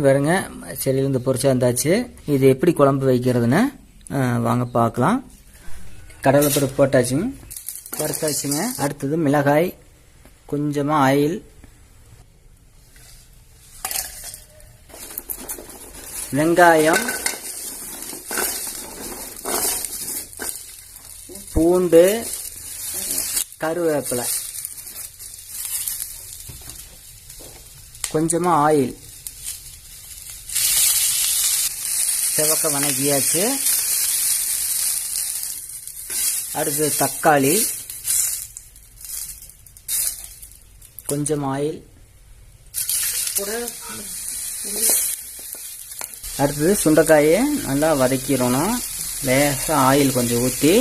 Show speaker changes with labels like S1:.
S1: பாருங்க, செடியிலேருந்து பொரிச்சா இருந்தாச்சு. இது எப்படி குழம்பு வைக்கிறதுன்னு வாங்க பார்க்கலாம். கடலைப்பருப்பு போட்டாச்சுங்க, வறுத்தாச்சுங்க. அடுத்தது மிளகாய், கொஞ்சமாக ஆயில், வெங்காயம், பூண்டு, கருவேப்பிலை, கொஞ்சமாக ஆயில், செவக்க வணக்கியாச்சு. அடுத்து தக்காளி, கொஞ்சம் ஆயில், அடுத்தது சுண்டைக்காயை நல்லா வதக்கிடணும். லேசாக ஆயில் கொஞ்சம் ஊற்றி